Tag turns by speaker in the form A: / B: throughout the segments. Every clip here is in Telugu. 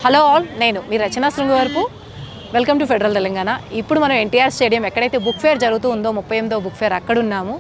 A: హలో ఆల్, నేను మీ Rachana Srungavarapu. Welcome to federal Telangana. ఇప్పుడు మనం ఎన్టీఆర్ స్టేడియం ఎక్కడైతే బుక్ ఫేర్ జరుగుతూ ఉందో 38వ బుక్ ఫేర్ అక్కడ ఉన్నాము.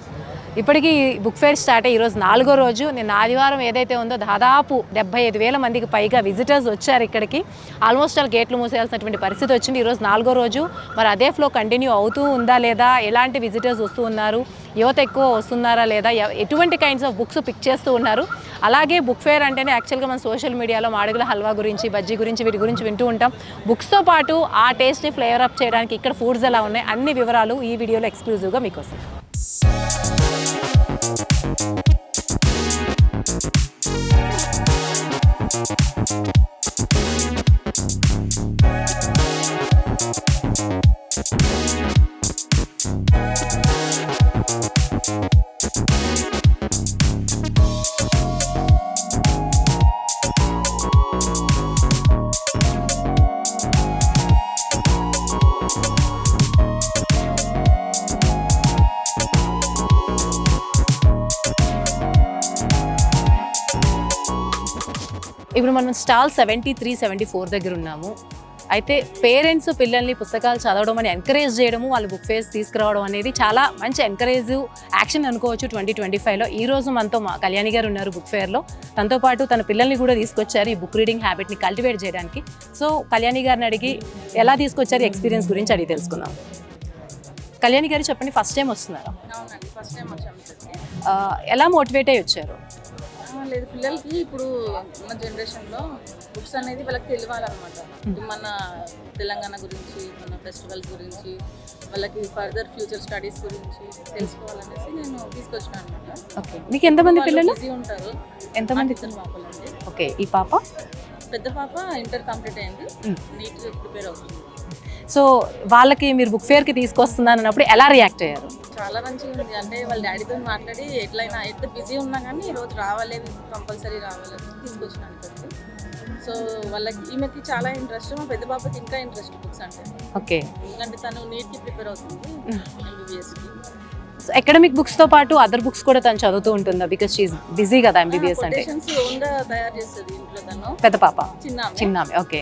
A: ఇప్పటికీ బుక్ ఫేర్ స్టార్ట్ అయ్యి ఈరోజు 4వ రోజు. నిన్న ఆదివారం ఏదైతే ఉందో దాదాపు 75,000 మందికి పైగా విజిటర్స్ వచ్చారు ఇక్కడికి. ఆల్మోస్ట్ ఆల్ గేట్లు మూసేయాల్సినటువంటి పరిస్థితి వచ్చింది. ఈరోజు 4వ రోజు. మరి అదే ఫ్లో కంటిన్యూ అవుతూ ఉందా లేదా, ఎలాంటి విజిటర్స్ వస్తూ ఉన్నారు, యువత ఎక్కువ వస్తున్నారా లేదా, ఎటువంటి కైండ్స్ ఆఫ్ బుక్స్ పిక్ చేస్తూ ఉన్నారు. అలాగే బుక్ ఫేర్ అంటేనే యాక్చువల్గా మన సోషల్ మీడియాలో మాడుగుల హల్వా గురించి, బజ్జీ గురించి, వీటి గురించి వింటూ ఉంటాం. బుక్స్తో పాటు ఆ టేస్ట్ని ఫ్లేవర్ అప్ చేయడానికి ఇక్కడ ఫుడ్స్ ఎలా ఉన్నాయి, అన్ని వివరాలు ఈ వీడియోలో ఎక్స్క్లూజివ్గా మీకోసం. ఇప్పుడు మనం స్టాల్ 73, 74 దగ్గర ఉన్నాము. అయితే పేరెంట్స్ పిల్లల్ని పుస్తకాలు చదవడం అని ఎంకరేజ్ చేయడము, వాళ్ళు బుక్ ఫేర్స్ తీసుకురావడం అనేది చాలా మంచి ఎంకరేజివ్ యాక్షన్ అనుకోవచ్చు 2025లో. ఈరోజు మనతో కళ్యాణి గారు ఉన్నారు బుక్ ఫేర్లో. తనతో పాటు తన పిల్లల్ని కూడా తీసుకొచ్చారు ఈ బుక్ రీడింగ్ హ్యాబిట్ని కల్టివేట్ చేయడానికి. సో కళ్యాణి గారిని అడిగి ఎలా తీసుకొచ్చారు ఎక్స్పీరియన్స్ గురించి అడిగి తెలుసుకుందాం. కళ్యాణి గారు చెప్పండి, ఫస్ట్ టైం వస్తున్నారా?
B: అవునండి, ఫస్ట్ టైం వచ్చాము.
A: ఎలా మోటివేట్ అయ్యి వచ్చారు?
B: లేదు, పిల్లలకి ఇప్పుడు ఉన్న జనరేషన్లో బుక్స్ అనేది వాళ్ళకి తెలియాలన్నమాట. మన తెలంగాణ గురించి, మన ఫెస్టివల్స్ గురించి, వాళ్ళకి ఫర్దర్ ఫ్యూచర్ స్టడీస్ గురించి తెలుసుకోవాలనేసి నేను తీసుకొచ్చాను అనమాట.
A: ఓకే, మీకు ఎంతమంది పిల్లలు?
B: బిజీ ఉంటారు.
A: ఎంతమంది
B: పాపలండి?
A: ఓకే, ఈ పాప?
B: పెద్ద పాప ఇంటర్ కంప్లీట్ అయింది, నీట్గా ప్రిపేర్ అవుతుంది.
A: సో వాళ్ళకి మీరు బుక్ ఫేర్కి తీసుకొస్తున్నాను అన్నప్పుడు ఎలా రియాక్ట్ అయ్యారు?
B: చాలా మంచిగా ఉంది. అంటే వాళ్ళ డాడీతో మాట్లాడి ఎట్లయినా ఎంత బిజీ ఉన్నా కానీ ఈరోజు రావాలి, కంపల్సరీ రావాలని తీసుకొచ్చినాను ఇక్కడికి. సో వాళ్ళకి ఈమెకి చాలా ఇంట్రెస్ట్, మా పెద్ద పాపకి ఇంకా ఇంట్రెస్ట్ బుక్స్ అంటే.
A: ఓకే,
B: ఎందుకంటే తను నీట్కి ప్రిపేర్ అవుతుంది ఎంబీబీఎస్కి.
A: సో అకాడమిక్ బుక్స్తో పాటు అదర్ బుక్స్ కూడా తను చదువుతూ ఉంటుందా? బికాస్ షీఈ్ బిజీ కదా ఎంబీబీఎస్ అంటే.
B: ఓన్గా తయారు చేస్తుంది ఇంట్లో తను.
A: పెద్ద పాప?
B: చిన్న.
A: ఓకే.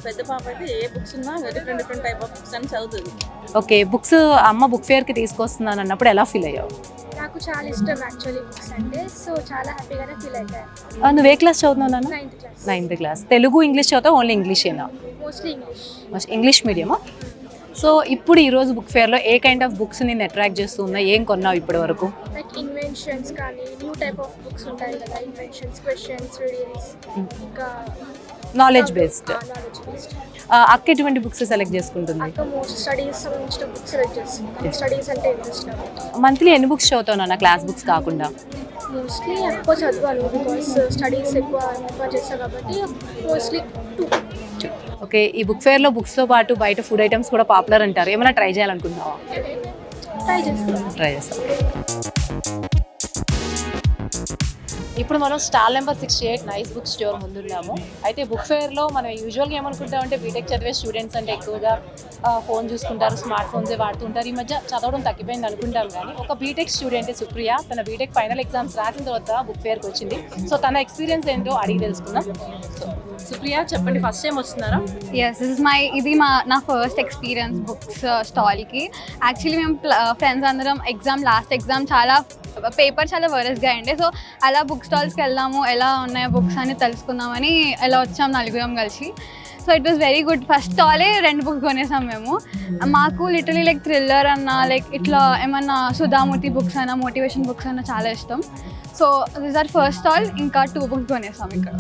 B: పెద్ద పాప అయితే ఏ బుక్స్ ఉన్నా డిఫరెంట్ టైప్ ఆఫ్ బుక్స్ అని చదువుతుంది.
A: ఓకే, బుక్స్ అమ్మ బుక్ ఫేర్కి తీసుకొస్తున్నాను అన్నప్పుడు ఎలా ఫీల్ అయ్యావు?
C: నాకు చాలా ఇష్టం యాక్చువల్లీ బుక్స్ అంటే, సో చాలా హ్యాపీగానే ఫీల్ అవుతాను.
A: నువ్వు ఏ క్లాస్ చదువుతున్నావు నాన్న?
C: 9th class.
A: 9th class. Telugu English చదువుతావు? ఓన్లీ ఇంగ్లీషేనా?
C: Mostly English.
A: ఇంగ్లీష్ మీడియమా? సో ఇప్పుడు ఈరోజు బుక్ ఫేర్లో ఏ కైండ్ ఆఫ్ బుక్స్ నేను అట్రాక్ట్ చేస్తూ ఉన్నా, ఏం కొన్నావు ఇప్పటి వరకు?
C: లైక్ ఇన్వెన్షన్స్ కానీ న్యూ టైప్ ఆఫ్ బుక్స్ ఉంటాయి కదా, ఇన్వెన్షన్స్, క్వశ్చన్స్, రీడింగ్స్, ఇంకా
A: నాలెడ్జ్ బేస్డ్.
C: Knowledge based.
A: అక్క ఎటువంటి బుక్స్ సెలెక్ట్ చేసుకుంటుంది?
C: ఇంకా మోస్ట్ స్టడీస్ సంబంధించిన బుక్స్ సెలెక్ట్ చేస్తుంది. స్టడీస్ అంటే ఇంట్రెస్ట్ కాబట్టి.
A: మంత్లీ ఎన్ని బుక్స్ చదువుతావు నాన్న, క్లాస్ బుక్స్ కాకుండా?
C: మోస్ట్లీ ఎక్కువ చదవాలి బికాస్ స్టడీస్ ఎక్కువ ప్రిఫర్ చేస్తాను కాబట్టి మోస్ట్లీ 2.
A: ఓకే, ఈ బుక్ ఫేర్లో బుక్స్తో పాటు బయట ఫుడ్ ఐటమ్స్ కూడా పాపులర్ అంటారు. ఏమైనా ట్రై చేయాలనుకుంటున్నావా? ట్రై చేస్తాం. ఇప్పుడు మనం stall number 68 nice book store ముందున్నాము. అయితే బుక్ ఫేర్లో మనం యూజువల్గా ఏమనుకుంటామంటే బీటెక్ చదివే స్టూడెంట్స్ అంటే ఎక్కువగా ఫోన్ చూసుకుంటారు, స్మార్ట్ ఫోన్సే వాడుతుంటారు. ఈ మధ్య చదవడం తగ్గిపోయింది అనుకుంటాం. కానీ ఒక బీటెక్ స్టూడెంట్ సుప్రియ తన బీటెక్ ఫైనల్ ఎగ్జామ్స్ రాసిన తర్వాత బుక్ ఫేర్కి వచ్చింది. సో తన ఎక్స్పీరియన్స్ ఏంటో అడిగి తెలుసుకుందాం. సో సుప్రియ చెప్పండి, ఫస్ట్ టైం వస్తున్నారా?
D: ఎస్, ఇది నా ఫస్ట్ ఎక్స్పీరియన్స్ బుక్స్ స్టాల్కి. యాక్చువల్లీ మేము ఫ్రెండ్స్ అందరం లాస్ట్ ఎగ్జామ్ పేపర్ చాలా వరస్గా అయింది. సో అలా బుక్ స్టాల్స్కి వెళ్దాము, ఎలా ఉన్నాయో బుక్స్ అని తెలుసుకుందామని ఎలా వచ్చాం నలుగురం కలిసి. So it was very good. First స్టాలే 2 books కొనేసాం మేము. మాకు లిటరలీ లైక్ థ్రిల్లర్ అన్నా, లైక్ ఇట్లా ఏమన్నా సుధామూర్తి బుక్స్ అయినా, మోటివేషన్ బుక్స్ అయినా చాలా ఇష్టం. So this are first stall. ఇంకా 2 బుక్స్ కొనేసాం ఇక్కడ.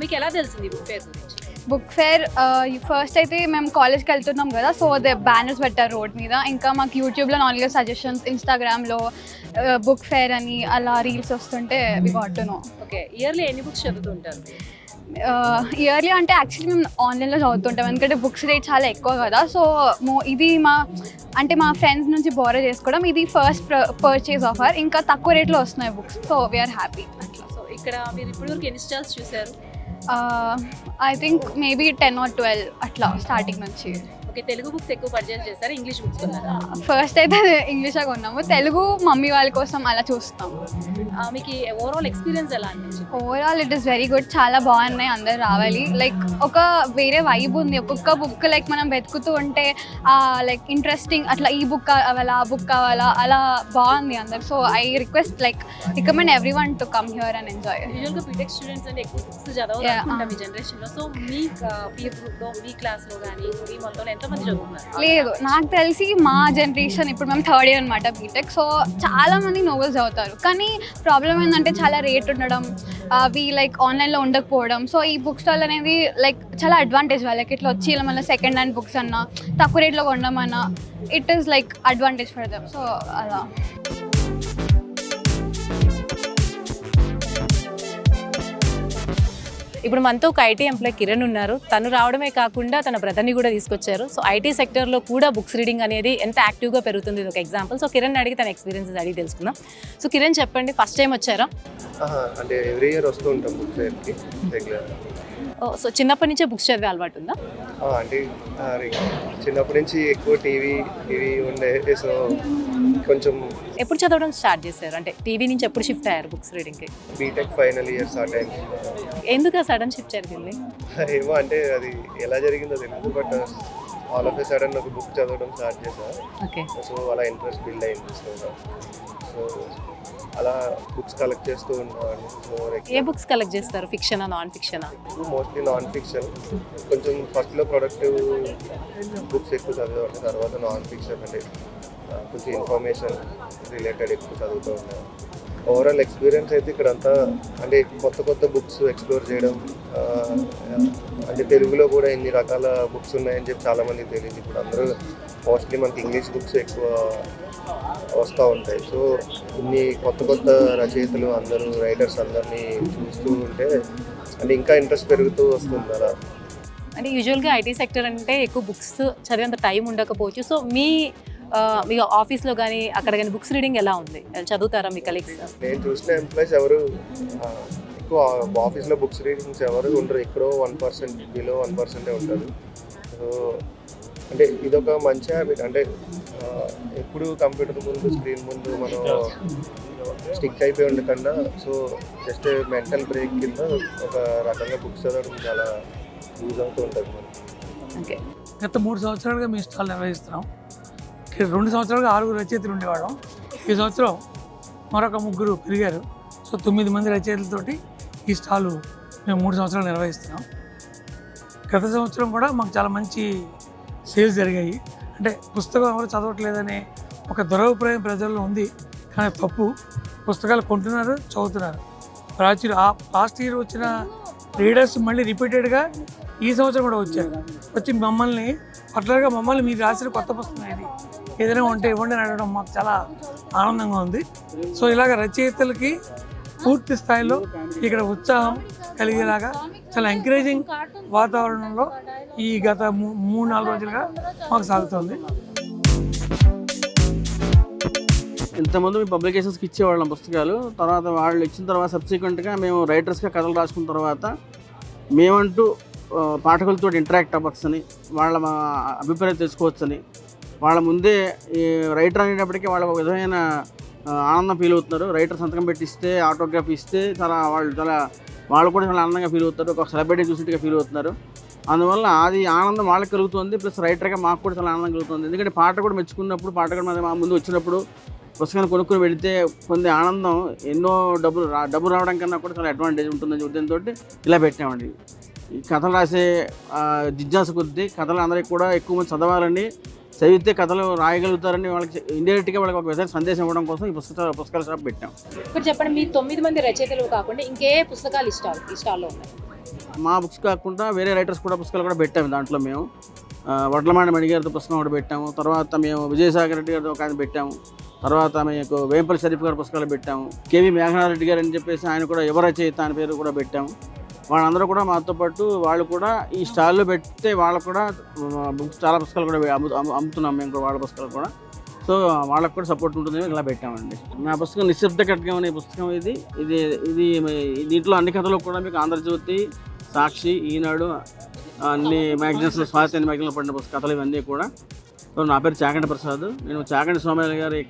A: మీకు ఎలా తెలిసింది బుక్ ఫేర్ గురించి?
D: బుక్ ఫేర్ ఫస్ట్ అయితే మేము కాలేజ్కి వెళ్తున్నాం కదా, సో దే బ్యానర్స్ పెట్టారు రోడ్ మీద. ఇంకా మాకు యూట్యూబ్లో నార్మల్గా సజెషన్స్, ఇన్స్టాగ్రామ్లో బుక్ ఫేర్ అని అలా రీల్స్ వస్తుంటే we got to know.
A: Okay, yearly ఎన్ని బుక్స్ చదువుతుంటారు?
D: ఇయర్లీ అంటే యాక్చువల్లీ మేము ఆన్లైన్లో చదువుతుంటాం, ఎందుకంటే బుక్స్ రేట్ చాలా ఎక్కువ కదా. సో ఇది మా ఫ్రెండ్స్ నుంచి బోరో చేసుకోవడం, ఇది ఫస్ట్ పర్చేజ్ ఆఫర్. ఇంకా తక్కువ రేట్లో వస్తున్నాయి బుక్స్, సో వీఆర్ హ్యాపీ అట్లా.
A: సో ఇక్కడ మీరు ఇప్పటివరకు ఎన్ని స్టాల్స్ చూసారు?
D: ఐ థింక్ మేబీ 10 or 12 అట్లా స్టార్టింగ్ నుంచి.
A: ఓకే, తెలుగు బుక్స్ ఎక్కువ పర్చేస్ చేస్తారా, ఇంగ్లీష్ బుక్స్ కొన్నారా?
D: ఫస్ట్ అయితే ఇంగ్లీష్లో కొన్నాము, తెలుగు మమ్మీ వాళ్ళ కోసం అలా చూస్తాము.
A: మీకు ఓవరాల్ ఎక్స్పీరియన్స్ ఎలా అనిపించింది?
D: Overall it is very good, చాలా బాగున్నాయి, అందరు రావాలి. లైక్ ఒక వేరే వైబ్ ఉంది, ఒక్కొక్క బుక్ లైక్ మనం వెతుకుతూ ఉంటే లైక్ ఇంట్రెస్టింగ్, అట్లా ఈ బుక్ కావాలా ఆ బుక్ కావాలా అలా బాగుంది అందరు. So I recommend every one to come here and enjoy.
A: యూజువల్గా బీటెక్ స్టూడెంట్స్ అంటే ఎక్కువ బుక్స్ చదవాలనుకుంటాం మీ జనరేషన్లో. సో మీ పీర్ గ్రూప్లో, మీ క్లాస్లో కానీ మీ మొత్తంలో ఎంతమంది చదువుతున్నారు?
D: లేదు, నాకు తెలిసి మా జనరేషన్ ఇప్పుడు మేము థర్డ్ ఇయర్ అనమాట బీటెక్. సో చాలా మంది నోవెల్స్ చదువుతారు, కానీ ప్రాబ్లం ఏంటంటే చాలా రేట్ ఉండడం, అవి లైక్ ఆన్లైన్లో ఉండకపోవడం. సో ఈ బుక్ స్టాల్ అనేది లైక్ చాలా అడ్వాంటేజ్ వాళ్ళకి. ఇట్లా వచ్చి ఇలా మళ్ళీ సెకండ్ హ్యాండ్ బుక్స్ అన్నా తక్కువ రేట్లో కొనడం అన్నా it is like advantage for them. So అలా.
A: ఇప్పుడు మనతో ఒక ఐటీ ఎంప్లాయ్ కిరణ్ ఉన్నారు. తను రావడమే కాకుండా తన బ్రదర్ని కూడా తీసుకొచ్చారు. సో ఐటీ సెక్టర్లో కూడా బుక్స్ రీడింగ్ అనేది ఎంత యాక్టివ్గా పెరుగుతుంది, ఇది ఒక ఎగ్జాంపుల్. సో కిరణ్ అడిగి తన ఎక్స్పీరియన్సెస్ అడిగి తెలుసుకుందాం. సో కిరణ్ చెప్పండి, ఫస్ట్ టైం వచ్చారా?
E: అంటే ఎవ్రీ ఇయర్ వస్తూ ఉంటాం బుక్ ఫేర్కి రెగ్యులర్.
A: సో చిన్నప్పటి నుంచే బుక్స్ చదివే అలవాటు ఉందా?
E: అంటే చిన్నప్పటి నుంచి ఎక్కువ టీవీ ఉండే, సో కొంచెం.
A: ఎప్పుడు చదవడం స్టార్ట్ చేశారు, అంటే టీవీ నుంచి ఎప్పుడు షిఫ్ట్ అయ్యారు బుక్స్ రీడింగ్కి?
E: బీటెక్ ఫైనల్ ఇయర్స్ ఆ టైం.
A: ఎందుకు ఆ సడన్ షిఫ్ట్ జరిగింది?
E: ఏమో అంటే అది ఎలా జరిగిందో తెలియదు, but all of a sudden ఒక బుక్ చదవడం స్టార్ట్ చేశాను.
A: ఓకే.
E: సో అలా ఇంట్రెస్ట్ బిల్డ్ అయింది. సో అలా బుక్స్ కలెక్ట్ చేస్తూ ఉన్నాను. సో
A: ఏ బుక్స్ కలెక్ట్ చేస్తారు, ఫిక్షనా నాన్ ఫిక్షనా?
E: Mostly non fiction. కొంచెం ఫస్ట్లో ప్రొడక్టివ్ బుక్స్ ఎక్కువ చదివాను, తర్వాత నాన్ ఫిక్షన్ అంటే కొంచెం ఇన్ఫర్మేషన్ రిలేటెడ్ ఎక్కువ చదువుతూ ఉన్నాను. ఓవరాల్ ఎక్స్పీరియన్స్ అయితే ఇక్కడంతా అంటే కొత్త బుక్స్ ఎక్స్ప్లోర్ చేయడం, అంటే తెలుగులో కూడా ఎన్ని రకాల బుక్స్ ఉన్నాయని చెప్పి చాలామందికి తెలియదు. ఇప్పుడు అందరూ మోస్ట్లీ మనకి ఇంగ్లీష్ బుక్స్ ఎక్కువ వస్తూ ఉంటాయి. సో ఇన్ని కొత్త రచయితలు అందరూ రైటర్స్ అందరినీ చూస్తూ ఉంటే అంటే ఇంకా ఇంట్రెస్ట్ పెరుగుతూ వస్తుంది అలా.
A: అంటే యూజువల్గా ఐటీ సెక్టర్ అంటే ఎక్కువ బుక్స్ చదివేంత టైం ఉండకపోవచ్చు. సో మీ ఆఫీస్లో కానీ అక్కడ కానీ బుక్స్ రీడింగ్ ఎలా ఉంది, చదువుతారా మీ కలీగ్స్?
E: నేను చూసిన ఎంప్లాయీస్ ఎవరు ఎక్కువ ఆఫీస్లో బుక్స్ రీడింగ్స్ ఎవరు ఉండరు, ఎక్కడో 1%, బిలో 1% ఉంటారు. సో అంటే ఇదొక మంచి హ్యాబిట్. అంటే ఎప్పుడు కంప్యూటర్ ముందు, స్క్రీన్ ముందు మనం స్టిక్ అయిపోయి ఉండకన్నా, సో జస్ట్ మెంటల్ బ్రేక్ కింద ఒక రకంగా బుక్స్ చదవడం చాలా యూజ్ అవుతూ ఉంటుంది మనకి.
A: ఓకే.
F: గత 3 సంవత్సరాలుగా మీ స్టాల్ నిర్వహిస్తున్నాం. 2 సంవత్సరాలుగా 6 రచయితలు ఉండేవాళ్ళం. ఈ సంవత్సరం మరొక 3 పెరిగారు. సో 9 మంది రచయితలతోటి ఈ స్టాలు మేము 3 సంవత్సరాలు నిర్వహిస్తున్నాం. గత సంవత్సరం కూడా మాకు చాలా మంచి సేల్స్ జరిగాయి. అంటే పుస్తకం ఎవరు చదవట్లేదనే ఒక దురభిప్రాయం ప్రజల్లో ఉంది, కానీ తప్పు. పుస్తకాలు కొంటున్నారు, చదువుతున్నారు. లాస్ట్ ఇయర్ వచ్చిన రీడర్స్ మళ్ళీ రిపీటెడ్గా ఈ సంవత్సరం కూడా వచ్చి మమ్మల్ని పర్టికులర్గా మీరు రాసిన కొత్త పుస్తకం ఇది, ఏదైనా ఉంటే ఇవ్వండి అని అడగడం మాకు చాలా ఆనందంగా ఉంది. సో ఇలాగ రచయితలకి పూర్తి స్థాయిలో ఇక్కడ ఉత్సాహం కలిగేలాగా చాలా ఎంకరేజింగ్ వాతావరణంలో ఈ గత 3-4 రోజులుగా మాకు సాగుతుంది.
G: ఇంతకుముందు మేము పబ్లికేషన్స్కి ఇచ్చేవాళ్ళం పుస్తకాలు. తర్వాత వాళ్ళు ఇచ్చిన తర్వాత సబ్సిక్వెంట్గా మేము రైటర్స్గా కథలు రాసుకున్న తర్వాత మేమంటూ పాఠకులతో ఇంటరాక్ట్ అవ్వచ్చని, వాళ్ళ అభిప్రాయం తెలుసుకోవచ్చని, వాళ్ళ ముందే ఈ రైటర్ అనేటప్పటికీ వాళ్ళకి ఒక విధమైన ఆనందం ఫీల్ అవుతున్నారు. రైటర్ సంతకం పెట్టి ఇస్తే, ఆటోగ్రాఫ్ ఇస్తే వాళ్ళు కూడా చాలా ఆనందంగా ఫీల్ అవుతారు, ఒక సెలబ్రిటీ చూసినట్టుగా ఫీల్ అవుతున్నారు. అందువల్ల అది ఆనందం వాళ్ళకి కలుగుతుంది, ప్లస్ రైటర్గా మాకు కూడా చాలా ఆనందం కలుగుతుంది. ఎందుకంటే పాట కూడా మెచ్చుకున్నప్పుడు, పాట కూడా మా ముందు వచ్చినప్పుడు పుస్తకాన్ని కొనుక్కుని వెళితే పొందే ఆనందం ఎన్నో డబ్బు రావడం కన్నా కూడా చాలా అడ్వాంటేజ్ ఉంటుందని ఉద్దేశంతో ఇలా పెట్టామండి. ఈ కథలు రాసే జిజ్ఞాస కొద్దీ కథలు అందరికీ కూడా ఎక్కువ మంది చదవాలని, చదివితే కథలు రాయగలుగుతారని వాళ్ళకి ఇండైరెక్ట్గా వాళ్ళకి ఒక విధంగా సందేశం ఇవ్వడం కోసం ఈ పుస్తకాల షాప్ పెట్టాం.
A: ఇప్పుడు చెప్పండి, మీ 9 మంది రచయితలు కాకుండా ఇంకే పుస్తకాలు ఈ స్టాల్లో ఉన్నాయి?
G: మా బుక్స్ కాకుండా వేరే రైటర్స్ కూడా పుస్తకాలు కూడా పెట్టాము. దాంట్లో మేము వడ్లమాండ మణి గారితో పుస్తకం కూడా పెట్టాము. తర్వాత మేము విజయసాగర్ రెడ్డి గారితో ఒక ఆయన పెట్టాము. తర్వాత మీకు వేంపల్లి షరీఫ్ గారి పుస్తకాలు పెట్టాము. కేవీ మేఘనారెడ్డి గారు అని చెప్పేసి ఆయన కూడా యువ రచయిత ఆయన పేరు కూడా పెట్టాము. వాళ్ళందరూ కూడా మాతో పాటు వాళ్ళు కూడా ఈ స్టాల్లో పెడితే వాళ్ళకు కూడా బుక్స్ చాలా పుస్తకాలు కూడా అమ్ముతున్నాం మేము కూడా వాళ్ళ పుస్తకాలు కూడా. సో వాళ్ళకు కూడా సపోర్ట్ ఉంటుందని ఇలా పెట్టామండి. నా పుస్తకం నిశ్శబ్ద ఖడ్గం అనే పుస్తకం ఇది దీంట్లో అన్ని కథలు కూడా మీకు ఆంధ్రజ్యోతి, సాక్షి, ఈనాడు, అన్ని మ్యాగజైన్స్, స్వాతి అనే మ్యాగజైన్లో పడిన కథలు ఇవన్నీ కూడా. సో నా పేరు చాగంటి ప్రసాద్. నేను చాగంటి సోమయ్య గారి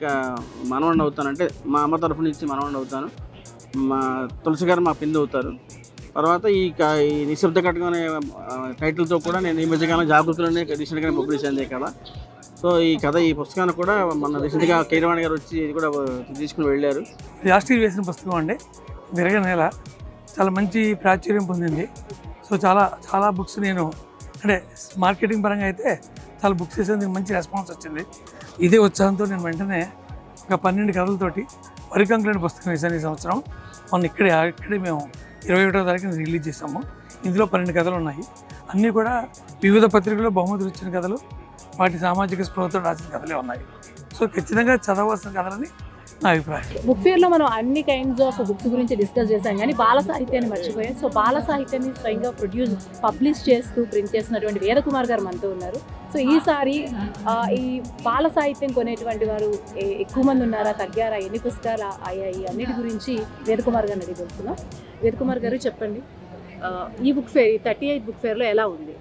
G: మనవడిని అవుతాను, అంటే మా అమ్మ తరఫు నుంచి మనవడిని అవుతాను. మా తులసి గారు మా పిన్ని అవుతారు. తర్వాత ఈ నిశ్శబ్ద కటకం అనే టైటిల్తో కూడా నేను ఈ మధ్యకాలం జాగృతిలోనే రీసెంట్గానే పబ్లిష్ అయింది కదా. సో ఈ పుస్తకాన్ని కూడా మన రీసెంట్గా కీరవాణి గారు వచ్చి ఇది కూడా తీసుకుని వెళ్ళారు.
F: లాస్ట్ ఇయర్ వేసిన పుస్తకం అండి. విరగ నేల చాలా మంచి ప్రాచుర్యం పొందింది. సో చాలా బుక్స్ నేను అంటే మార్కెటింగ్ పరంగా అయితే చాలా బుక్స్ వేసేందుకు మంచి రెస్పాన్స్ వచ్చింది. ఇదే ఉత్సాహంతో నేను వెంటనే ఒక 12 కథలతోటి వరికంకులని పుస్తకం వేసాను ఈ సంవత్సరం. మొన్న ఇక్కడే మేము 21వ తారీఖున రిలీజ్ చేసాము. ఇందులో 12 కథలు ఉన్నాయి. అన్నీ కూడా వివిధ పత్రికల్లో బహుమతులు ఇచ్చిన కథలు, వాటి సామాజిక స్పృహతో రాసిన కథలే ఉన్నాయి. సో ఖచ్చితంగా చదవలసిన కథలని నా అభిప్రాయం.
A: బుక్ ఫేర్లో మనం అన్ని కైండ్స్ ఆఫ్ బుక్స్ గురించి డిస్కస్ చేసాం, కానీ బాల సాహిత్యాన్ని మర్చిపోయాం. సో బాల సాహిత్యాన్ని స్వయంగా పబ్లిష్ చేస్తూ ప్రింట్ చేసినటువంటి వేదకుమార్ గారు మనతో ఉన్నారు. సో ఈసారి ఈ బాల సాహిత్యం కొనేటువంటి వారు ఎక్కువ మంది ఉన్నారా, తగ్గారా, ఎన్ని పుస్తకాలు అయ్యాయి అన్నిటి గురించి వేదకుమార్ గారిని అడిగి తెలుసుకుందాం. వేదకుమార్ గారు చెప్పండి, ఈ బుక్ ఫేర్, 38th బుక్ ఫేర్లో ఎలా ఉంది?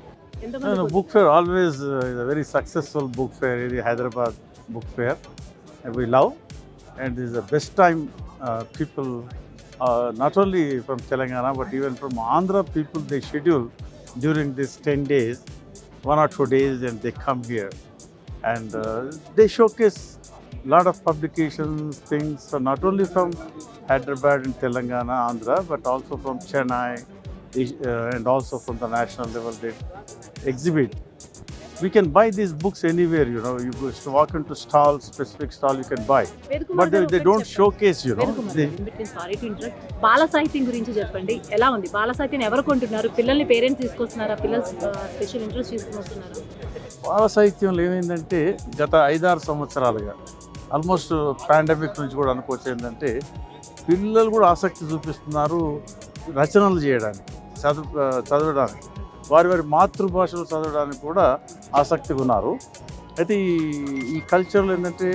H: Book fair always is a very successful book fair. The Hyderabad book fair we love, and this is the best time people not only from Telangana but even from Andhra people, they schedule during these 10 days, 1 or 2 days, and they come here and they showcase lot of publications, things not only from Hyderabad and Telangana, Andhra, but also from Chennai and also from the national level. They exhibit. We can buy these books anywhere, you know. You just walk into stall, specific stall you can buy. But they don't showcase, you know.
A: Sorry to interrupt. బాల సాహిత్యం గురించి చెప్పండి, ఎలా ఉంది? బాల సాహిత్యం ఎవరు కొంటున్నారు? పిల్లల్ని పేరెంట్స్ తీసుకొస్తున్నారా? పిల్లలు స్పెషల్ ఇంట్రెస్ట్ తీసుకుని వస్తున్నారా?
H: బాల సాహిత్యంలో ఏమైందంటే గత 5-6 సంవత్సరాలుగా ఆల్మోస్ట్ పాండమిక్ నుంచి కూడా అనుకోవచ్చు ఏంటంటే పిల్లలు కూడా ఆసక్తి చూపిస్తున్నారు రచనలు చేయడానికి, చదవడానికి, వారి మాతృభాషలో చదవడానికి కూడా ఆసక్తిగా ఉన్నారు. అయితే ఈ కల్చర్లో ఏంటంటే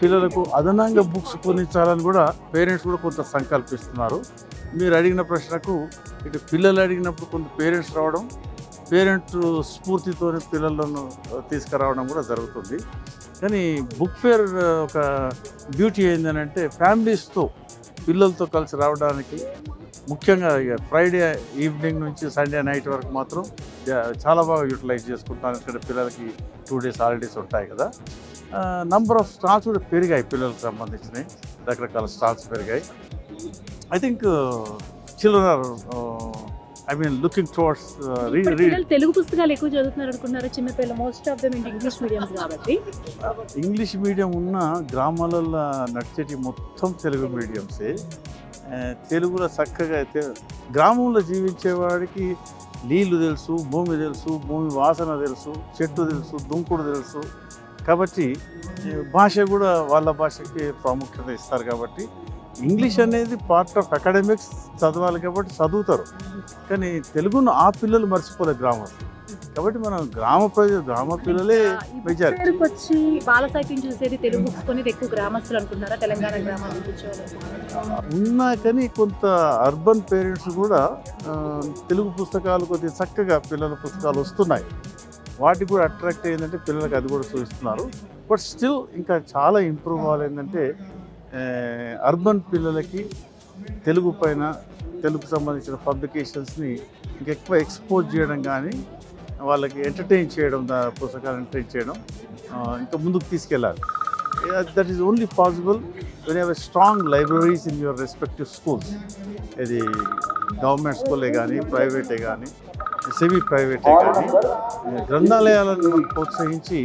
H: పిల్లలకు అదనంగా బుక్స్ కొనించాలని కూడా పేరెంట్స్ కూడా కొంత సంకల్పిస్తున్నారు. మీరు అడిగిన ప్రశ్నకు ఇటు పిల్లలు అడిగినప్పుడు కొంత పేరెంట్స్ రావడం, పేరెంట్ స్ఫూర్తితో పిల్లలను తీసుకురావడం కూడా జరుగుతుంది. కానీ బుక్ ఫేర్ ఒక బ్యూటీ ఏంటంటే ఫ్యామిలీస్తో పిల్లలతో కలిసి రావడానికి, ముఖ్యంగా ఇక ఫ్రైడే ఈవినింగ్ నుంచి సండే నైట్ వరకు మాత్రం చాలా బాగా యూటిలైజ్ చేసుకుంటాను. ఇక్కడ పిల్లలకి 2 days హాలిడేస్ ఉంటాయి కదా. నంబర్ ఆఫ్ స్టాల్స్ కూడా పెరిగాయి, పిల్లలకు సంబంధించినవి రకరకాల స్టాల్స్ పెరిగాయి. I think children are looking towards
A: Telugu పుస్తకాలు ఎక్కువ చదువుతున్నారు అనుకుంటున్నారు చిన్నపిల్లలు? Most of them English mediums కాబట్టి.
H: ఇంగ్లీష్ మీడియం ఉన్న గ్రామాలలో నడిచేటి మొత్తం తెలుగు మీడియంసే. తెలుగులో చక్కగా గ్రామంలో జీవించేవాడికి నీళ్లు తెలుసు, భూమి తెలుసు, భూమి వాసన తెలుసు, చెట్టు తెలుసు, దుంకుడు తెలుసు. కాబట్టి భాష కూడా వాళ్ళ భాషకి ప్రాముఖ్యత ఇస్తారు. కాబట్టి ఇంగ్లీష్ అనేది పార్ట్ ఆఫ్ అకాడమిక్స్, చదవాలి కాబట్టి చదువుతారు. కానీ తెలుగును ఆ పిల్లలు మర్చిపోలేదు గ్రామం. కాబట్టి మనం గ్రామ పిల్లలే మెజారిటీ.
A: వచ్చి బాల సాహిత్యం చూసేది తెలుగు బుక్స్ కొనేది ఎక్కువ గ్రామస్తులు అనుకుంటున్నారా? తెలంగాణ గ్రామాలు
H: ఉన్నా కానీ కొంత అర్బన్ పేరెంట్స్ కూడా తెలుగు పుస్తకాలు కొద్దిగా చక్కగా పిల్లల పుస్తకాలు వస్తున్నాయి. వాటికి కూడా అట్రాక్ట్ అయ్యిందంటే పిల్లలకి అది కూడా చూస్తున్నారు. బట్ స్టిల్ ఇంకా చాలా ఇంప్రూవ్ అవ్వాలి. ఏంటంటే అర్బన్ పిల్లలకి తెలుగు పైన, తెలుగు సంబంధించిన పబ్లికేషన్స్ని ఇంకెక్కువ ఎక్స్పోజ్ చేయడం, కానీ వాళ్ళకి ఎంటర్టైన్ చేయడం, పుస్తకాలు ఎంటర్టైన్ చేయడం ఇంకా ముందుకు తీసుకెళ్ళాలి. That is only possible when you have strong libraries in your respective schools. ఇది గవర్నమెంట్ స్కూలే కానీ, ప్రైవేటే కానీ, సెమీ ప్రైవేటే కానీ, గ్రంథాలయాలను మనం ప్రోత్సహించి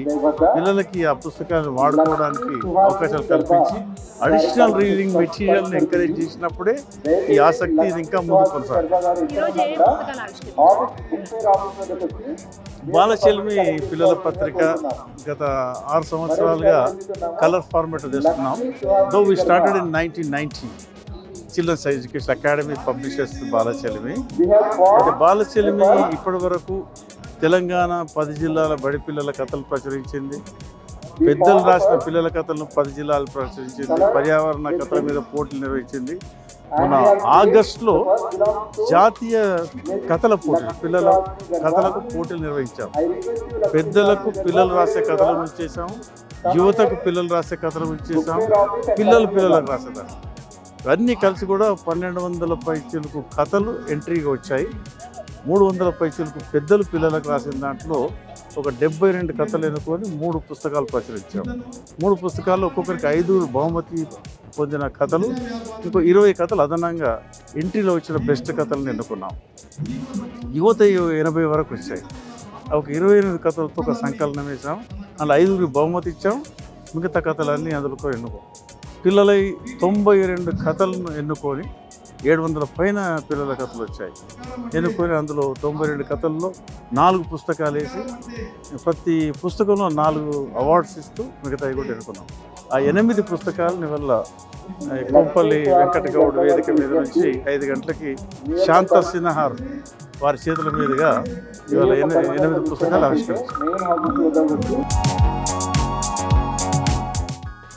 H: పిల్లలకి ఆ పుస్తకాలను వాడుకోవడానికి అవకాశాలు కల్పించి అడిషనల్ రీడింగ్ మెటీరియల్ని ఎంకరేజ్ చేసినప్పుడే ఈ ఆసక్తి ఇది ఇంకా ముందుకు కొనసాగుతుంది. బాలచెల్మి పిల్లల పత్రిక గత 6 సంవత్సరాలుగా కలర్ ఫార్మాట్ తెస్తున్నాం. Though we started in 1990. Children's education academy publishers Balachelmi. అయితే బాలచెల్మి ఇప్పటి వరకు తెలంగాణ 10 జిల్లాల బడి పిల్లల కథలు ప్రచురించింది. పెద్దలు రాసిన పిల్లల కథలను 10 జిల్లాలు ప్రచురించింది. పర్యావరణ కథల మీద పోటీలు నిర్వహించింది. మన ఆగస్టులో జాతీయ కథల పోటీ పిల్లల కథలకు పోటీలు నిర్వహించాం. పెద్దలకు పిల్లలు రాసే కథలను ఇచ్చేసాము, యువతకు పిల్లలు రాసే కథలను ఇచ్చేసాము, పిల్లలకు రాసేదాన్ని. ఇవన్నీ కలిసి కూడా 1200 పైచీలకు కథలు ఎంట్రీగా వచ్చాయి. 300 పైచీలకు పెద్దలు పిల్లలకు రాసిన దాంట్లో ఒక 72 కథలు ఎన్నుకొని 3 పుస్తకాలు ప్రచురించాము. 3 పుస్తకాల్లో ఒక్కొక్కరికి 5 బహుమతి పొందిన కథలు, ఇంకో 20 కథలు అదనంగా ఎంట్రీలో వచ్చిన బెస్ట్ కథలను ఎన్నుకున్నాం. యువత 80 వరకు వచ్చాయి. ఒక 28 కథలతో ఒక సంకలనం వేసాం. అందులో 5 బహుమతి ఇచ్చాం. మిగతా కథలన్నీ అందులో ఎన్నుకోం. పిల్లలై 92 కథలను ఎన్నుకొని 700 పైన పిల్లల కథలు వచ్చాయి. ఎన్నుకొని అందులో 92 కథల్లో 4 పుస్తకాలు వేసి ప్రతి పుస్తకంలో 4 అవార్డ్స్ ఇస్తూ మిగతావి కూడా ఎన్నుకున్నాం. ఆ 8 పుస్తకాలని వల్ల కొంపల్లి వెంకటగౌడ్ వేదిక మీద నుంచి 5 గంటలకి శాంత సిన్హార్ వారి చేతుల మీదుగా ఇవాళ 8 పుస్తకాలు ఆవిష్కరించారు.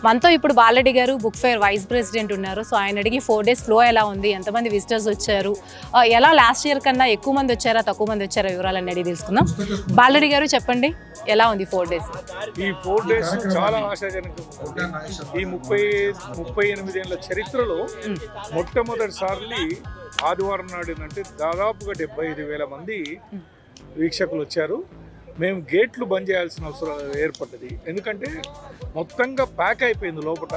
A: మనతో ఇప్పుడు బాలరెడ్డి గారు బుక్ ఫేర్ వైస్ ప్రెసిడెంట్ ఉన్నారు. సో ఆయన అడిగి 4 days ఫ్లో ఎలా ఉంది, ఎంతమంది విజిటర్స్ వచ్చారు, ఎలా లాస్ట్ ఇయర్ కన్నా ఎక్కువ మంది వచ్చారా తక్కువ మంది వచ్చారా వివరాలన్నీ అడిగి తెలుసుకుందాం. బాలరెడ్డి గారు చెప్పండి, ఎలా ఉంది 4 days?
I: ఈ 4 days చాలా ఆశాజనకంగా. ఈ 38 ఏళ్ల చరిత్రలో మొట్టమొదటిసారి ఆదివారం నాడు అంటే దాదాపుగా 75,000 మంది వీక్షకులు వచ్చారు. మేము గేట్లు బంద్ చేయాల్సిన అవసరం ఏర్పడ్డది. ఎందుకంటే మొత్తంగా ప్యాక్ అయిపోయింది. లోపల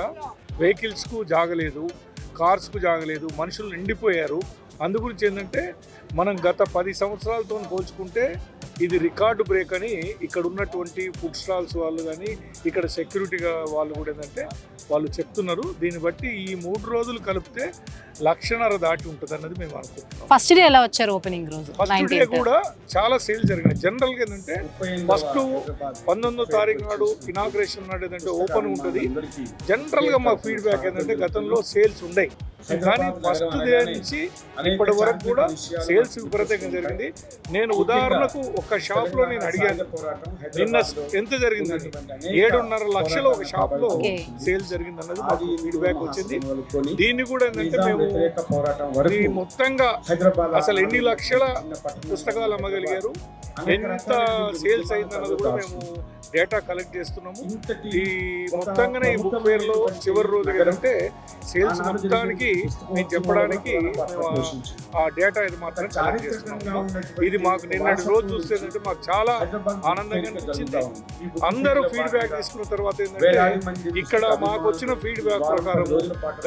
I: వెహికల్స్కు జాగలేదు, కార్స్కు జాగలేదు, మనుషులు నిండిపోయారు. అందుగురించి ఏంటంటే మనం గత 10 సంవత్సరాలతో పోల్చుకుంటే ఇది రికార్డు బ్రేక్ అని ఇక్కడ ఉన్నటువంటి ఫుడ్ స్టాల్స్ వాళ్ళు కానీ ఇక్కడ సెక్యూరిటీగా వాళ్ళు కూడా ఏంటంటే వాళ్ళు చెప్తున్నారు. దీన్ని బట్టి ఈ 3 రోజులు కలిపితే 1,00,000 దాటి ఉంటుంది అన్నది మేము అనుకుంటున్నాం.
A: ఫస్ట్ డే ఎలా వచ్చారు ఓపెనింగ్ రోజు?
I: ఫస్ట్ డే కూడా చాలా సేల్ జరిగినాయి. జనరల్గా ఏంటంటే ఫస్ట్ 19వ తారీఖు నాడు ఇనాగ్రేషన్ నాడు ఏంటంటే ఓపెన్ ఉంటుంది. జనరల్గా మా ఫీడ్బ్యాక్ ఏంటంటే గతంలో సేల్స్ ఉన్నాయి, కానీ ఫస్ట్ డే నుంచి ఇప్పటి వరకు కూడా సేల్స్ విపరీతంగా జరిగింది. నేను ఉదాహరణకు ఒక షాప్లో నేను అడిగాను నిన్న ఎంత జరిగిందండి, 7.5 లక్షలు ఒక షాప్లో సేల్స్ జరిగింది అన్నది మాకు ఫీడ్బ్యాక్ వచ్చింది. దీన్ని కూడా ఏంటంటే మేము మొత్తంగా అసలు ఎన్ని లక్షల పుస్తకాలు అమ్మగలిగారు, ఎంత సేల్స్ అయిందన్నది కూడా మేము డేటా కలెక్ట్ చేస్తున్నాము. ఈ మొత్తంగానే ఈ బుక్ ఫేర్లో చివరి రోజు అంటే సేల్స్ మొత్తానికి నేను చెప్పడానికి ఆ డేటా ఇది మాత్రం కలెక్ట్ చేస్తున్నాము. ఇది మాకు నిన్నటి రోజు చూస్తే మాకు చాలా ఆనందంగా అనిపించింది. అందరూ ఫీడ్బ్యాక్ తీసుకున్న తర్వాత ఏంటంటే ఇక్కడ మాకు వచ్చిన ఫీడ్బ్యాక్ ప్రకారం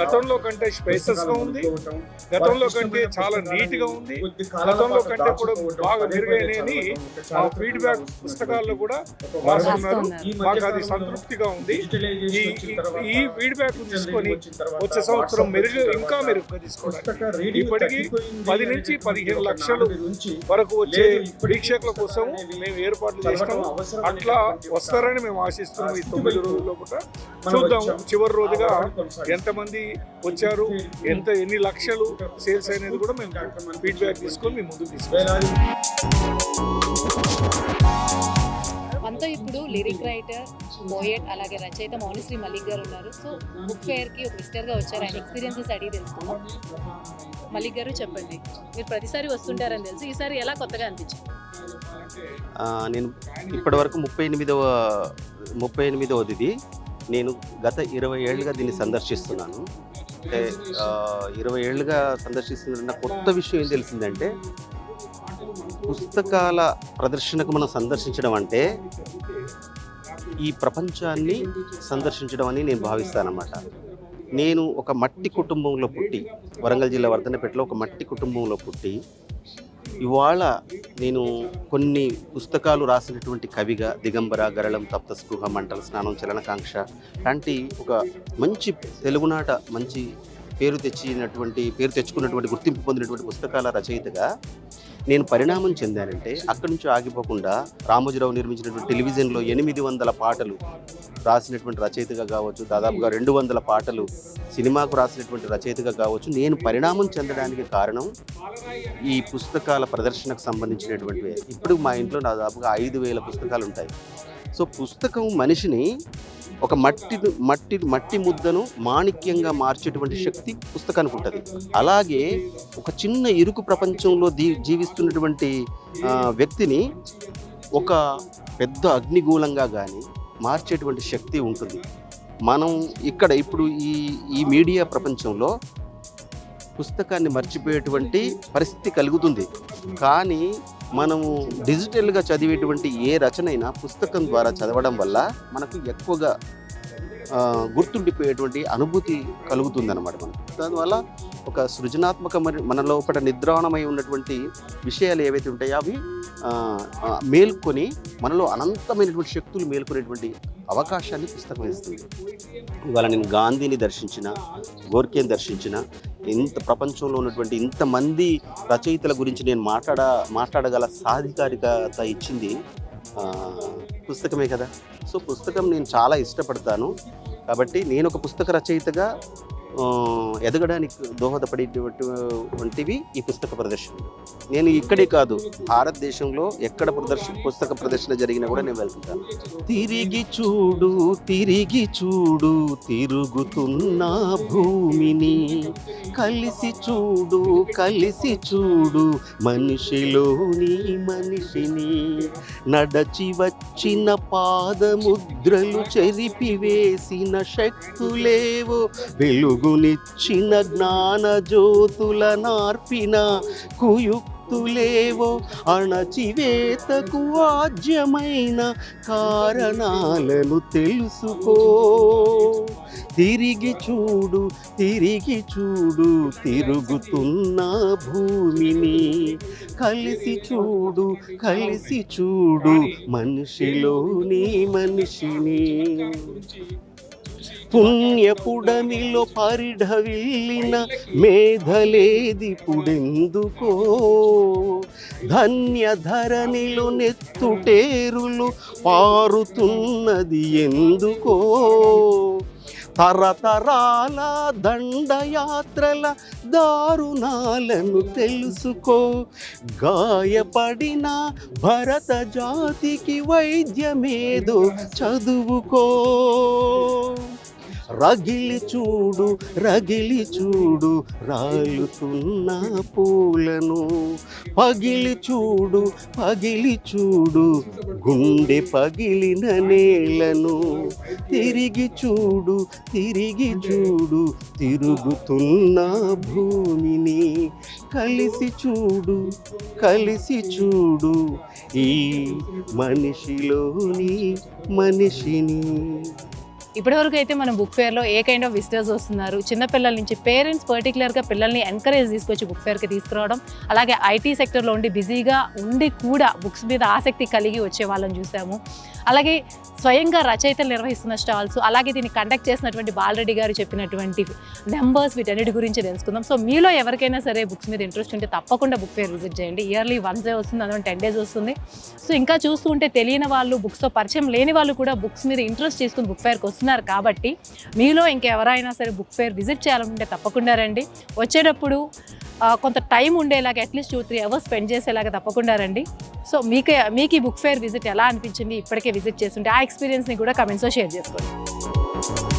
I: గతంలో కంటే స్పేసెస్గా ఉంది, గతంలో కంటే చాలా నీట్గా ఉంది, గతంలో కంటే కూడా బాగా మెరుగైనని ఆ ఫీడ్బ్యాక్ పుస్తకాల్లో కూడా రాస్తున్నారు. మాకు అది సంతృప్తిగా ఉంది. ఈ ఫీడ్బ్యాక్ తీసుకొని వచ్చే సంవత్సరం ఇంకా మెరుగ్గా తీసుకోవడానికి ఇప్పటికీ 10 నుంచి 15 లక్షలు వరకు వచ్చే వీక్షకుల కోసం మేము ఏర్పాట్లు చేస్తాము. అట్లా వస్తారని మేము ఆశిస్తున్నాం. ఈ 9 రోజుల్లో కూడా చూద్దాం చివరి రోజుగా ఎంతమంది వచ్చారు, ఎన్ని లక్షలు సేల్స్ అనేది కూడా మేము ఫీడ్బ్యాక్ తీసుకొని మేము ముందుకు తీసుకెళ్ళాలి.
A: మనతో ఇప్పుడు లిరిక్ రైటర్, పోయెట్, అలాగే రచయిత మౌనిశ్రీ మలిక్ గారు ఉన్నారు. సో బుక్ ఫేర్కి ఒక విజిటర్గా వచ్చారు, ఆయన ఎక్స్పీరియన్సెస్ అడిగి తెలుసుకున్నాం. మలిక్ గారు చెప్పండి, మీరు ప్రతిసారి వస్తుంటారని తెలుసు, ఈసారి ఎలా కొత్తగా అనిపించింది?
J: నేను ఇప్పటివరకు 38వది. నేను గత 20 ఏళ్ళుగా దీన్ని సందర్శిస్తున్నాను. అంటే 20 ఏళ్ళుగా సందర్శిస్తున్న కొత్త విషయం ఏం తెలిసిందంటే, పుస్తకాల ప్రదర్శనకు మనం సందర్శించడం అంటే ఈ ప్రపంచాన్ని సందర్శించడం అని నేను భావిస్తానన్నమాట. నేను ఒక మట్టి కుటుంబంలో పుట్టి, వరంగల్ జిల్లా వర్ధన్నపేటలో ఒక మట్టి కుటుంబంలో పుట్టి, ఇవాళ నేను కొన్ని పుస్తకాలు రాసినటువంటి కవిగా దిగంబర, గరళం, తప్త స్పృహ, మంటల స్నానం, చలనకాంక్ష లాంటి ఒక మంచి తెలుగునాట మంచి పేరు తెచ్చుకున్నటువంటి గుర్తింపు పొందినటువంటి పుస్తకాల రచయితగా నేను పరిణామం చెందానంటే అక్కడి నుంచి ఆగిపోకుండా రామోజీరావు నిర్మించినటువంటి టెలివిజన్లో 800 పాటలు రాసినటువంటి రచయితగా కావచ్చు, దాదాపుగా 200 పాటలు సినిమాకు రాసినటువంటి రచయితగా కావచ్చు. నేను పరిణామం చెందడానికి కారణం ఈ పుస్తకాల ప్రదర్శనకు సంబంధించినటువంటివి. ఇప్పుడు మా ఇంట్లో దాదాపుగా 5000 పుస్తకాలు ఉంటాయి. సో పుస్తకం మనిషిని ఒక మట్టి ముద్దను మాణిక్యంగా మార్చేటువంటి శక్తి పుస్తకానికి ఉంటుంది. అలాగే ఒక చిన్న ఇరుకు ప్రపంచంలో జీవిస్తున్నటువంటి వ్యక్తిని ఒక పెద్ద అగ్నిగోళంగా కానీ మార్చేటువంటి శక్తి ఉంటుంది. మనం ఇక్కడ ఇప్పుడు ఈ మీడియా ప్రపంచంలో పుస్తకాన్ని మర్చిపోయేటువంటి పరిస్థితి కలుగుతుంది. కానీ మనము డిజిటల్గా చదివేటువంటి ఏ రచనైనా పుస్తకం ద్వారా చదవడం వల్ల మనకు ఎక్కువగా గుర్తుండిపోయేటువంటి అనుభూతి కలుగుతుందన్నమాట. మనకు దానివల్ల ఒక సృజనాత్మక మన లోపల నిద్రాణమై ఉన్నటువంటి విషయాలు ఏవైతే ఉంటాయో అవి మేల్కొని మనలో అనంతమైనటువంటి శక్తులు మేల్కొనేటువంటి అవకాశాన్ని పుస్తకం ఇస్తుంది. ఇవాళ నేను గాంధీని దర్శించిన, గోర్ఖేని దర్శించిన, ఇంత ప్రపంచంలో ఉన్నటువంటి ఇంతమంది రచయితల గురించి నేను మాట్లాడగల సాధికారికత ఇచ్చింది పుస్తకమే కదా. సో పుస్తకం నేను చాలా ఇష్టపడతాను. కాబట్టి నేను ఒక పుస్తక రచయితగా ఎదగడానికి దోహదపడేటువంటివి ఈ పుస్తక ప్రదర్శనలు. నేను ఇక్కడే కాదు, భారతదేశంలో ఎక్కడ పుస్తక ప్రదర్శన జరిగినా కూడా నేను వెళ్తుంటాను. తిరిగి చూడు తిరిగి చూడు తిరుగుతున్న భూమిని, కలిసి చూడు కలిసి చూడు మనిషిలోని మనిషిని, నడచి వచ్చిన పాదముద్రలు చెరిపివేసిన శక్తులేవో, వెలుగునిచ్చిన జ్ఞాన జ్యోతుల నార్పిన కుయుక్తులేవో, అణచివేతకు ఆజ్యమైన కారణాలను తెలుసుకో. తిరిగి చూడు తిరిగి చూడు తిరుగుతున్న భూమిని, కలిసి చూడు కలిసి చూడు మనిషిలోని మనిషిని. పుణ్యపుడమిలో పరిఢవిల్లిన మేధలేది పుడెందుకో, ధన్యధరణిలో నెత్తుటేరులు పారుతున్నది ఎందుకో, తరతరాల దండయాత్రల దారుణాలను తెలుసుకో, గాయపడిన భరత జాతికి వైద్యమేదో చదువుకో. రగిలి చూడు రగిలి చూడు రాలుతున్న పూలను, పగిలి చూడు పగిలి చూడు గుండె పగిలిన నేలను, తిరిగి చూడు తిరిగి చూడు తిరుగుతున్న భూమిని, కలిసి చూడు కలిసి చూడు ఈ మనిషిలోని మనిషిని.
A: ఇప్పటివరకు అయితే మనం బుక్ ఫేర్లో ఏ కైండ్ ఆఫ్ విజిటర్స్ వస్తున్నారు, చిన్నపిల్లల నుంచి పేరెంట్స్ పర్టికులర్గా పిల్లల్ని ఎంకరేజ్ తీసుకొచ్చి బుక్ ఫేర్కి తీసుకురావడం, అలాగే ఐటీ సెక్టర్లో ఉండి బిజీగా ఉండి కూడా బుక్స్ మీద ఆసక్తి కలిగి వచ్చే వాళ్ళని చూసాము. అలాగే స్వయంగా రచయితలు నిర్వహిస్తున్న స్టాల్స్, అలాగే దీన్ని కండక్ట్ చేసినటువంటి బాలరెడ్డి గారు చెప్పినటువంటి నెంబర్స్, వీటన్నిటి గురించి తెలుసుకుందాం. సో మీలో ఎవరికైనా సరే బుక్స్ మీద ఇంట్రెస్ట్ ఉంటే తప్పకుండా బుక్ ఫేర్ విజిట్ చేయండి. ఇయర్లీ వన్స్ వస్తుంది, అందులో 10 days వస్తుంది. సో ఇంకా చూస్తూ ఉంటే తెలియని వాళ్ళు, బుక్స్తో పరిచయం లేని వాళ్ళు కూడా బుక్స్ మీద ఇంట్రెస్ట్ చేసుకుని బుక్ ఫేర్కి వస్తున్నారు. కాబట్టి మీలో ఇంకెవరైనా సరే బుక్ ఫేర్ విజిట్ చేయాలనుకుంటే తప్పకుండా రండి. వచ్చేటప్పుడు కొంత టైం ఉండేలాగా అట్లీస్ట్ 2-3 hours స్పెండ్ చేసేలాగా తప్పకుండా రండి. సో మీకు ఈ బుక్ ఫేర్ విజిట్ ఎలా అనిపించింది, ఇప్పటికే విజిట్ చేస్తుంటే ఆ ఎక్స్పీరియన్స్ని కూడా కమెంట్స్లో షేర్ చేసుకోండి.